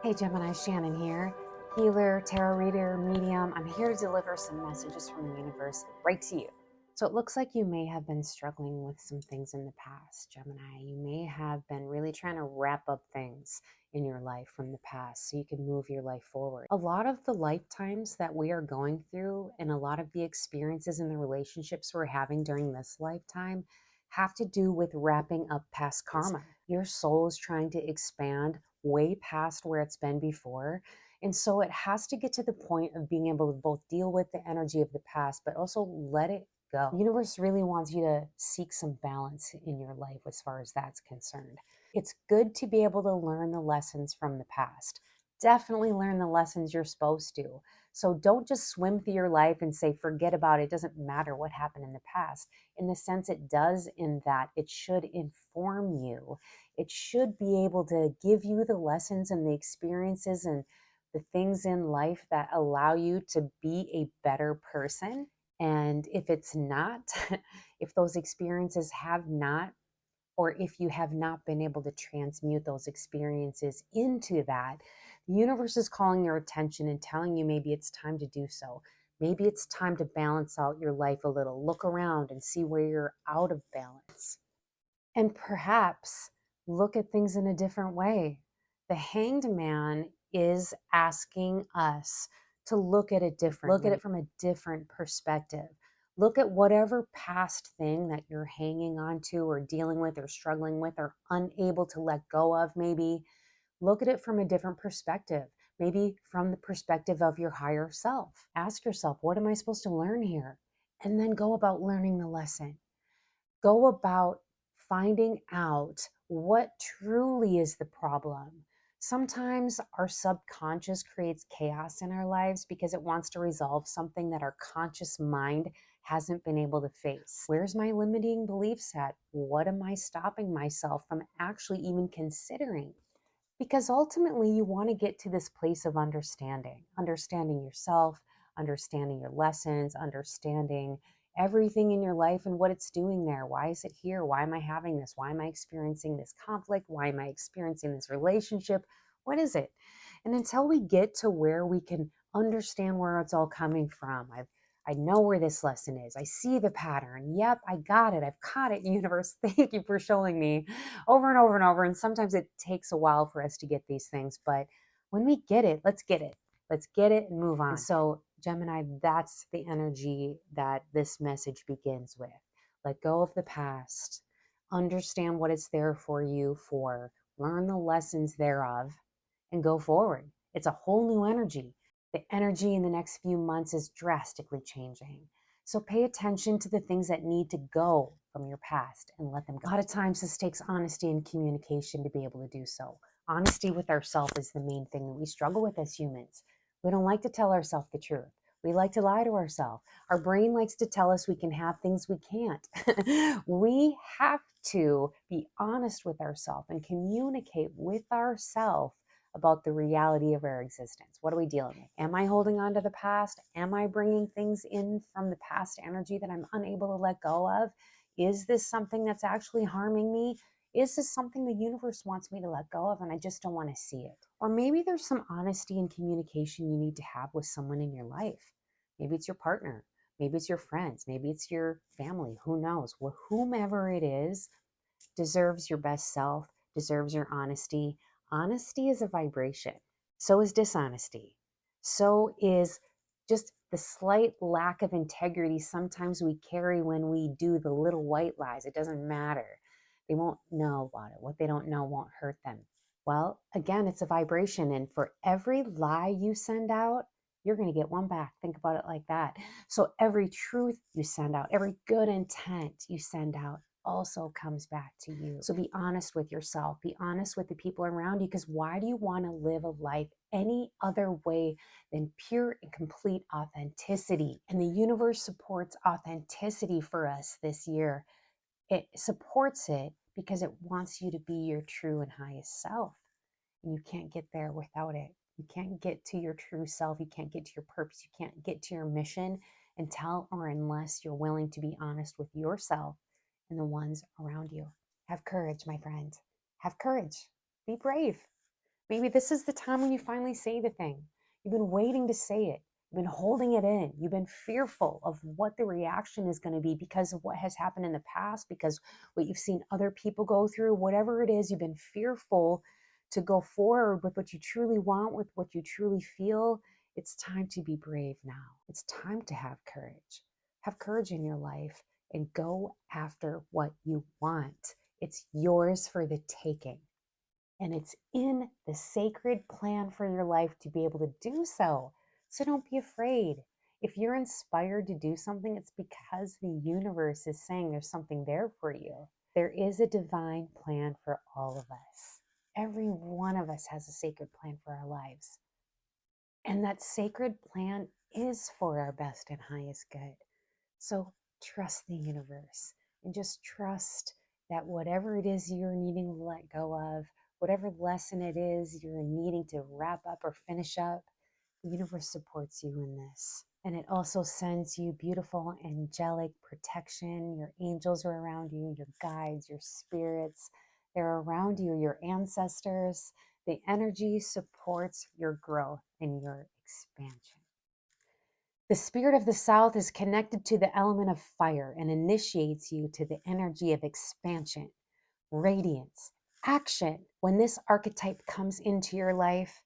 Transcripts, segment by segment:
Hey Gemini, Shannon here, healer, tarot reader, medium. I'm here to deliver some messages from the universe right to you. So it looks like you may have been struggling with some things in the past, Gemini. You may have been really trying to wrap up things in your life from the past so you can move your life forward. A lot of the lifetimes that we are going through and a lot of the experiences and the relationships we're having during this lifetime have to do with wrapping up past karma. Your soul is trying to expand way past where it's been before. And so it has to get to the point of being able to both deal with the energy of the past, but also let it go. The universe really wants you to seek some balance in your life as far as that's concerned. It's good to be able to learn the lessons from the past. Definitely learn the lessons you're supposed to. So don't just swim through your life and say, forget about it. It doesn't matter what happened in the past. In the sense it does, in that it should inform you. It should be able to give you the lessons and the experiences and the things in life that allow you to be a better person. And if it's not, if those experiences have not, or if you have not been able to transmute those experiences into that, the universe is calling your attention and telling you maybe it's time to do so. Maybe it's time to balance out your life a little. Look around and see where you're out of balance. And perhaps look at things in a different way. The Hanged Man is asking us to look at it differently, look at it from a different perspective. Look at whatever past thing that you're hanging on to or dealing with or struggling with or unable to let go of, maybe. Look at it from a different perspective, maybe from the perspective of your higher self. Ask yourself, what am I supposed to learn here? And then go about learning the lesson. Go about finding out what truly is the problem. Sometimes our subconscious creates chaos in our lives because it wants to resolve something that our conscious mind hasn't been able to face. Where's my limiting belief set? What am I stopping myself from actually even considering? Because ultimately, you want to get to this place of understanding yourself, understanding your lessons, understanding everything in your life and what it's doing there. Why is it here? Why am I having this? Why am I experiencing this conflict? Why am I experiencing this relationship? What is it? And until we get to where we can understand where it's all coming from, I know where this lesson is. I see the pattern. Yep, I got it. I've caught it, universe. Thank you for showing me over and over and over. And sometimes it takes a while for us to get these things. But when we get it, let's get it. Let's get it and move on. And so, Gemini, that's the energy that this message begins with. Let go of the past. Understand what it's there for you for. Learn the lessons thereof and go forward. It's a whole new energy. The energy in the next few months is drastically changing. So pay attention to the things that need to go from your past and let them go. A lot of times this takes honesty and communication to be able to do so. Honesty with ourselves is the main thing that we struggle with as humans. We don't like to tell ourselves the truth. We like to lie to ourselves. Our brain likes to tell us we can have things we can't. We have to be honest with ourselves and communicate with ourselves about the reality of our existence. What are we dealing with? Am I holding on to the past? Am I bringing things in from the past energy that I'm unable to let go of? Is this something that's actually harming me? Is this something the universe wants me to let go of and I just don't want to see it? Or maybe there's some honesty and communication you need to have with someone in your life. Maybe it's your partner. Maybe it's your friends. Maybe it's your family. Who knows? Well, whomever it is deserves your best self, deserves your honesty. Honesty is a vibration. So is dishonesty. So is just the slight lack of integrity sometimes we carry when we do the little white lies. It doesn't matter. They won't know about it. What they don't know won't hurt them. Well, again, it's a vibration. And for every lie you send out, you're going to get one back. Think about it like that. So every truth you send out, every good intent you send out, also comes back to you. So be honest with yourself. Be honest with the people around you, because why do you want to live a life any other way than pure and complete authenticity? And the universe supports authenticity for us this year. It supports it because it wants you to be your true and highest self. And you can't get there without it. You can't get to your true self. You can't get to your purpose. You can't get to your mission until or unless you're willing to be honest with yourself and the ones around you. Have courage, my friend. Have courage. Be brave. Maybe this is the time when you finally say the thing. You've been waiting to say it. You've been holding it in. You've been fearful of what the reaction is going to be because of what has happened in the past, because what you've seen other people go through, whatever it is, you've been fearful to go forward with what you truly want, with what you truly feel. It's time to be brave now. It's time to have courage. Have courage in your life and go after what you want. It's yours for the taking. And it's in the sacred plan for your life to be able to do so. So don't be afraid. If you're inspired to do something, it's because the universe is saying there's something there for you. There is a divine plan for all of us. Every one of us has a sacred plan for our lives. And that sacred plan is for our best and highest good. So trust the universe and just trust that whatever it is you're needing to let go of, whatever lesson it is you're needing to wrap up or finish up, the universe supports you in this. And it also sends you beautiful angelic protection. Your angels are around you, your guides, your spirits, they're around you, your ancestors. The energy supports your growth and your expansion. The spirit of the South is connected to the element of fire and initiates you to the energy of expansion, radiance, action. When this archetype comes into your life,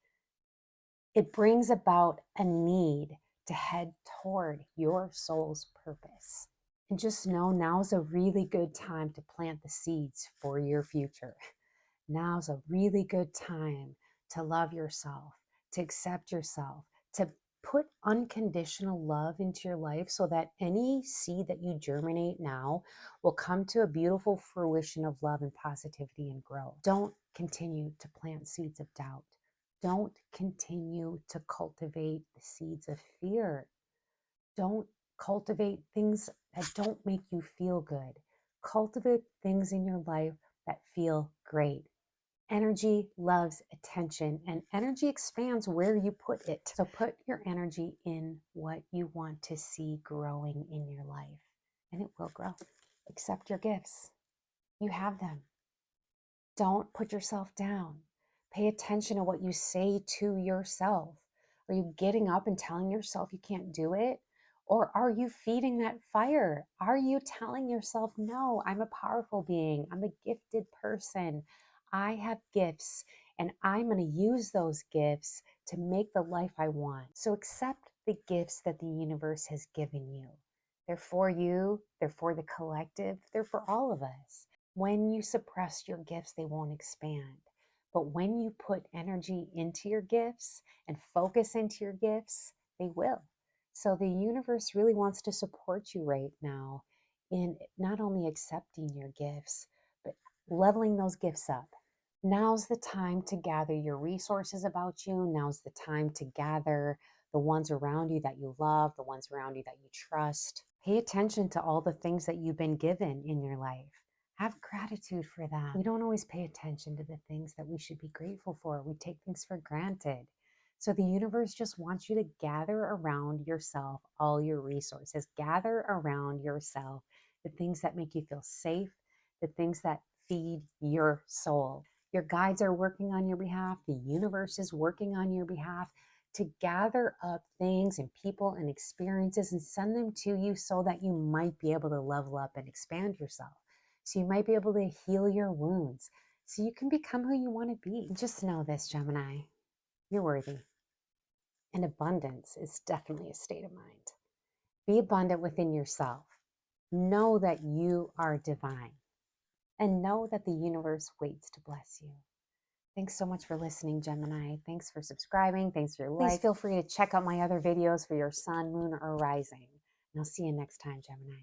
it brings about a need to head toward your soul's purpose. And just know now's a really good time to plant the seeds for your future. Now's a really good time to love yourself, to accept yourself, to put unconditional love into your life so that any seed that you germinate now will come to a beautiful fruition of love and positivity and growth. Don't continue to plant seeds of doubt. Don't continue to cultivate the seeds of fear. Don't cultivate things that don't make you feel good. Cultivate things in your life that feel great. Energy loves attention, and energy expands where you put it. So put your energy in what you want to see growing in your life, and it will grow. Accept your gifts. You have them. Don't put yourself down. Pay attention to what you say to yourself. Are you getting up and telling yourself you can't do it? Or are you feeding that fire? Are you telling yourself, no, I'm a powerful being. I'm a gifted person. I have gifts and I'm going to use those gifts to make the life I want. So accept the gifts that the universe has given you. They're for you. They're for the collective. They're for all of us. When you suppress your gifts, they won't expand. But when you put energy into your gifts and focus into your gifts, they will. So the universe really wants to support you right now in not only accepting your gifts, but leveling those gifts up. Now's the time to gather your resources about you. Now's the time to gather the ones around you that you love, the ones around you that you trust. Pay attention to all the things that you've been given in your life. Have gratitude for that. We don't always pay attention to the things that we should be grateful for. We take things for granted. So the universe just wants you to gather around yourself all your resources. Gather around yourself the things that make you feel safe, the things that feed your soul. Your guides are working on your behalf. The universe is working on your behalf to gather up things and people and experiences and send them to you so that you might be able to level up and expand yourself. So you might be able to heal your wounds so you can become who you want to be. Just know this, Gemini, you're worthy. And abundance is definitely a state of mind. Be abundant within yourself. Know that you are divine and know that the universe waits to bless you. Thanks so much for listening, Gemini. Thanks for subscribing. Thanks for your like. Please feel free to check out my other videos for your sun, moon, or rising. And I'll see you next time, Gemini.